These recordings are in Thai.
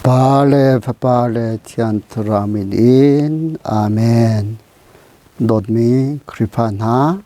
Pale papale tian turamin in amen dot mi kripana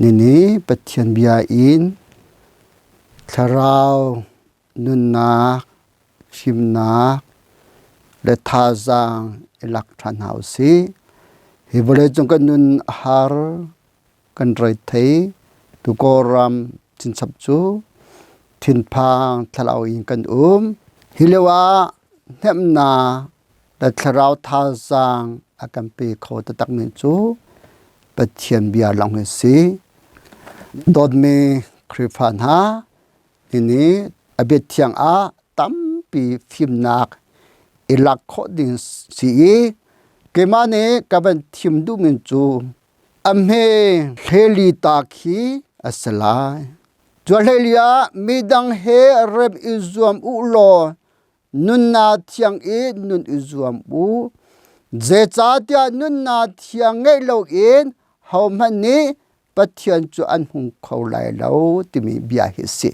nini patian bia in tharau nunna shimna le thazang elak than hausi hibole jongkan nun har kan roi thei tu koram chin sapchu thin phang thalau in kan hilewa hemna la tharau thazang akampi kho ta tak min chu pathian bia long si dot me kriphan ha ini abet thiang a tampi phimnak ilak kho din si kemane kaban thim du min chu amhe heli ta khi asalai jwalelia midang he rep izuam ulo nunna thiang nun izuam u je cha tia nunna thiang ngei lo in haumani pathian chu an hung khau lai lo timi bia hi si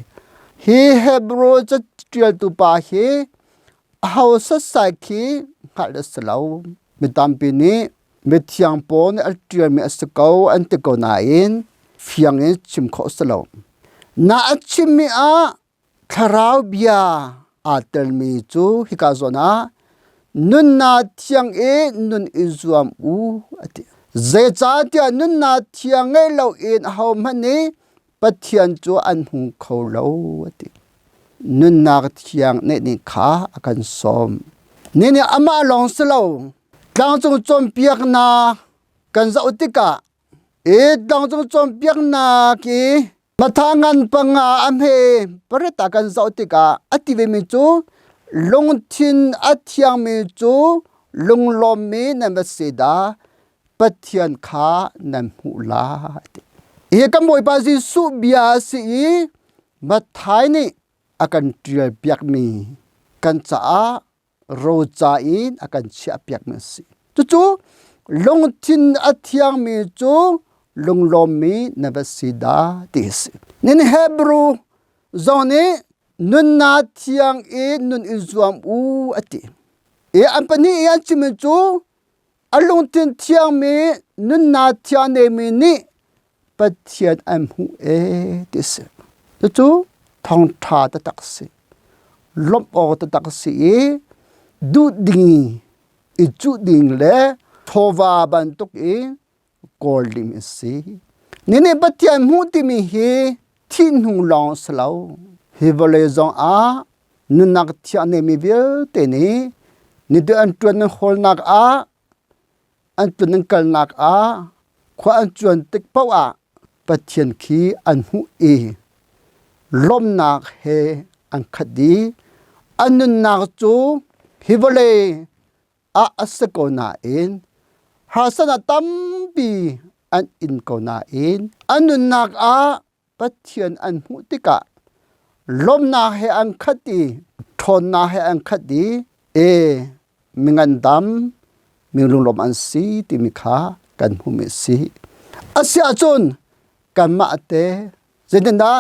hi hebro cha trial tu pa hi hausa sai khi hal salo mitam pi ni mi thiang pon al trial mi asakau an te ko na in fiang in chim kho salo na achimi a tharau bia atel mi chu hikazona nun na thiang nun izuam u ati ze cha tia nun na thiang ngei lo in haumani pathian chu an hung kho lo ati nun na thiang ne ni kha akan som ni ni ama long slo tlang chung chom piak na kan za utika tlang chung chom piak na ki mathangan panga amhe pareta kan zautika ative mi chu longthin athiang mi chu lunglom mi namasida pathian kha nam hula e kamoi pa ji su bia si mathai ni akan trial piak mi kan cha ro cha in akan chia piak mi si chu longthin athiang mi chu lunglomi nabasida tis nin hebrew zone nun na thiang nun izuam u ati ampani ya chimechu alung tin thiang me nun na thiang ne mi ni pathian am hu tis chu thong tha ta taksi lop o ta taksi du ding I chu ding le thova ban tuk goldim si nene pathian mu ti mi hi thin hung long slow hi vole zong a nunak thia ne mi vel te ni de an tuan hol nak a an tuan kal nak a khwa an chuan tik pau a pathian khi an hu lom nak he an khadi an nak chu hi vole a asakona in hasana tampi an in kona in anun nak a pathian an hutika lom na he an khati thon na he an khati mingan dam minglung lom an si ti mi kha kan hu mi si asia chun kan ma te zedenda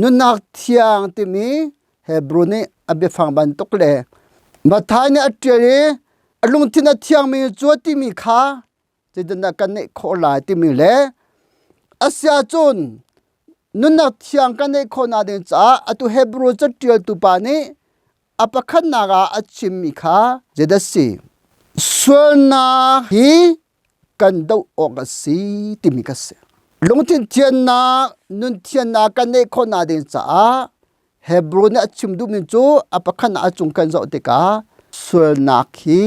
nunak thiang ti mi hebrew ni abe phang ban tokle mathai ni atere alung thina thiang mi chuati mi kha chidana kan ne khola ti mi le asya chun nunna thiang kan ne khona de cha atu hebrew cha trial tu pa ni apakhan naga achim mi kha jedasi swna hi kan do ogasi ti mi ka se lung thin thian na nun thian na kan ne khona de cha hebrew na achim du min chu apakhan achung kan zo te ka swna khi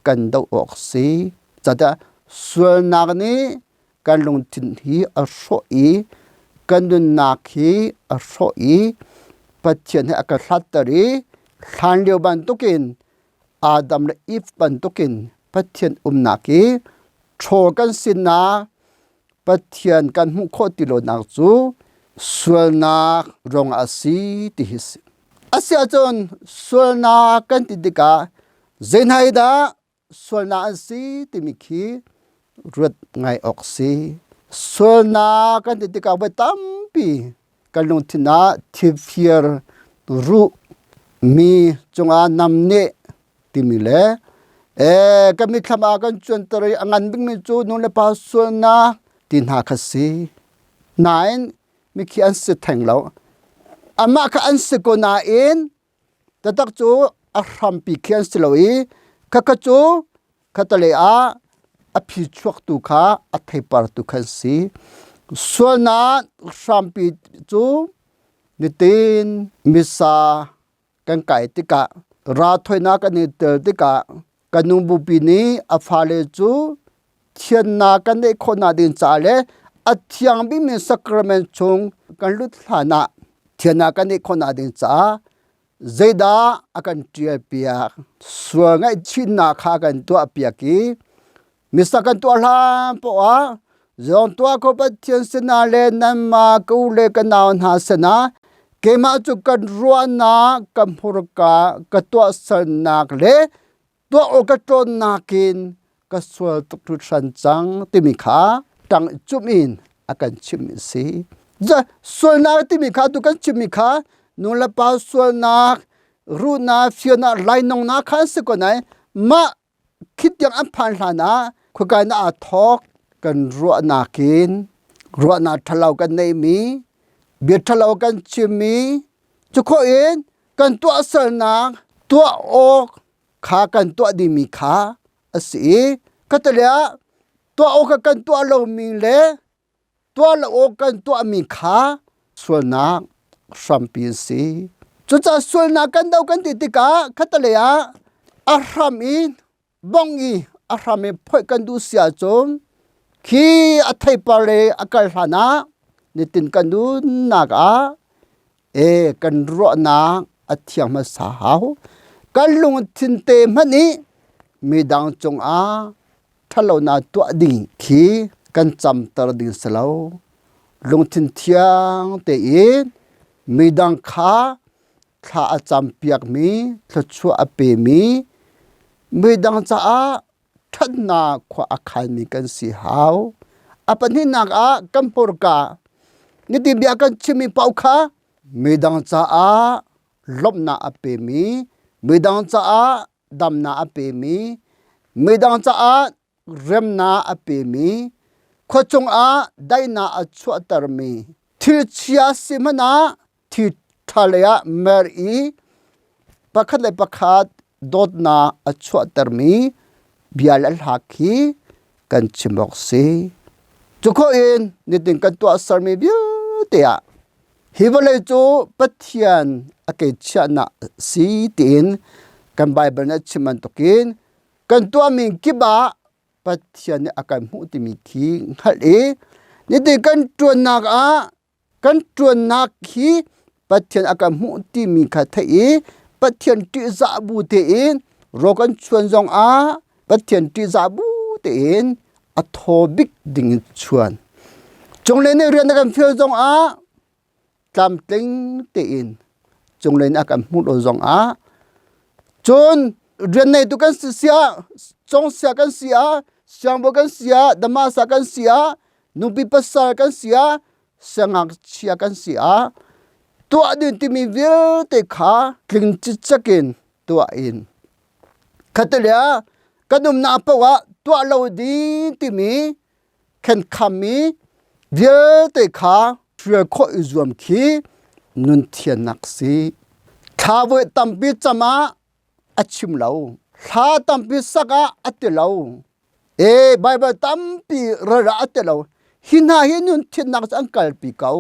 kan do oksi chada swnak ni kan lung thin hi a sho kan nun nak hi a sho pathian he aka hlatari thlan leo ban tukin adam le if ban tukin pathian umnaki tho kan sinna pathian kan hu kho ti lo nak chu swnak rong asi ti his asia chon swna kan ti dika zenhaida swna asi ti mikhi rut ngai oksi swna kan ti dika ba tampi kalung thina thifir ru มีจงนำเนติมิเลก็มีคำอากันจวนตรีอังันบิงมีจูนุเลปาส่วนนาตินหาคสีนายมีขี้อันสิแทงเราอามาขอันสิโกนาอินแต่ตักจูอารัมปีขี้อันสิลอยข้าจูข้าทะเลอภิชวกตุขาอัฐิปาร์ตุขันสีส่วนนั้นรัมปีจูนิตินมิสากันไก่ติกะราถอยนากันนิเตอร์ติกะกันนุบุปินีอฟาเลจูเทียนนากันได้คนนาดินจาเลอัฐยังบิมิสักรเมนชงกันลุดหานะเทียนนากันได้คนนาดินจาเจดาอากันเทียเปียส่วนไอ้ชินนาคากันตัวเปียกีมิสักันตัวลามปะจงตัวก็ปะเทียนสนาเลนันมากูเลกันนาวนาสนาเกมาจุกันรัวนากัมพุรกากตัวสนากเลตัวโอกาสนากินก็สวดตุกสันจังติมิขาตังจุมินอากันชิมิสีจะสวดนาติมิขาตุกันชิมิขานุลปาสวดนารูนาฟินาไลนงนาขันสกุนไหนมาคิดอย่างอันพันหานาคุกันนาทอกกันรัวนากินรัวนาทะเลากันในมีเบียดทะเลากันชิมีจุโคเอ็นกันตัวสนาตัวโอกขากันตัวดีมีขาสีก็ตะเลียตัวโอกกันตัวเรามีเลตัวเราโอกันตัวมีขาส่วนนักสัมปีสีจุดจะส่วนนักกันเดากันติดติกาก็ตะเลียอารามีบงอีอารามีพ่อยกันดูเสียจมขี้อัฐิปาเลอากาศนานิตินกันดูนักกันรัวนาอัฐิมาสาวกันลงทินเตมันนี้มีดังจงทะเลนาตัวดิ่งขี้กันจำตระดิ่งสลาวลงทินเทียงเตอินมีดังขาจำเปียกมีชัวอเปมีดังจ้าทันนาขวาอาคารมีกันสีหาวปันนี้นักกัมพูรกานี่ติเบียกันชิมีเป่าขามีดังจ้าลบนาอเปมีดังจ้าดำนาอเปมีดังจ้าเรมนาอเปมีขจงได้นาอชวตรมีที่เชียสิมนาที่ทะเลเมรีประคัดเลยประคัดโดดนาอชวตรมีเบียลหักขีกันชิมอกซีจุโคอินนี่ติงกันตัวสามีเบียเตียฮิบเลยจูปัทยันอเกชนะสีตินกันไบเบิลนัชิมันตกินกันตัวมิงกิบะปัทยันอาการมุติมิคีฮัลเอนี่ติกันตัวนักกันตัวนักขีปัทยันอาการมุติมิขัดเอปัทยันติซาบูเตอินโรกันชวนจงปัทยันติซาบูเตอินอัทโอบิกดิ่งชวนจงเล่นเรียนกันเฟียวจงจำติงเตอินจงเล่นอาการมุดโอจงจนเรียนในตุกันเสียจงเสียกันเสียเสียงบกันเสียดมาสกันเสียนุบิปัสสากันเสียเสียงอักเสียกันเสียตัวดินที่มีวิลเตขาคลิงจิตกินตัวอินขัดเลียกันนุมนาปะวะตัวเราดินที่มีเข็นคำมีวิลเตขาช่วยข้ออิจวมขีนุนเทียนนักสีท้าเวตัมปิจมาอัชิมเหลาท้าตัมปิสักอัตเหลาไบเบิลตัมปิระอัตเหลาหินาหินุนเทียนนักสังกัลปิเกา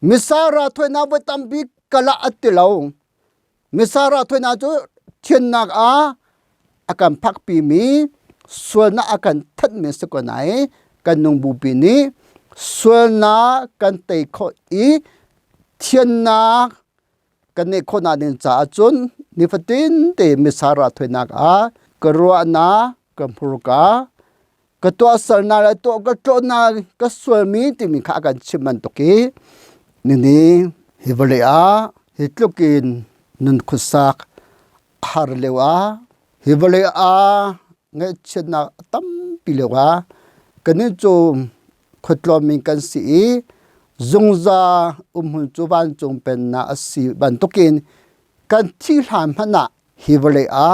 มิสาราถอยนาเวตัมปิกละอัตเหลามิสาราถอยนาจูเทียนนักอาการพักปีมีส่วนอาการทัดเมสกไหนกันนุงบูปีนี้ส่วนนากันเตะข้อเทียนนากันในคนนั้นจะจุนนิฟตินเตมิสาระถอยนักกรัวนากัมพูรกากตัวสารนาและตัวกระโจนาก็ส่วนมีที่มีข้ากันชิมันตกีนี่ฮิบเลฮิตลุกินนุนคุสักฮาร์เลวาฮิบเลเงชนะตั้มปิเลวากันนี่จูขดลอมิกันสีจงจาหุ่นจูบันจงเป็นนาสีบันตุกิน กันที่หามหนะฮิบเลอา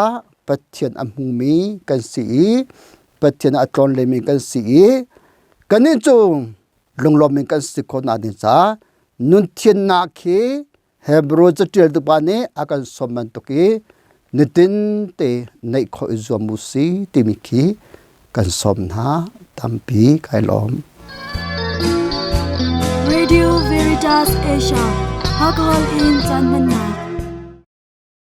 ปัจเจียนอัมหุมีกันสีปัจเจียนอัตลอนเลมิกันสีกันนี่จงลงลมมิกันสิคนอาดิจ้านุนเทียนนาคีเฮบรูจะเจอตุปานีอากันสมมันตุกีนิตินเตในขออิจวมุสีติมิคีกันสมนาตัมปีไกลอม Radio Veritas Asia Hakol in Janmanna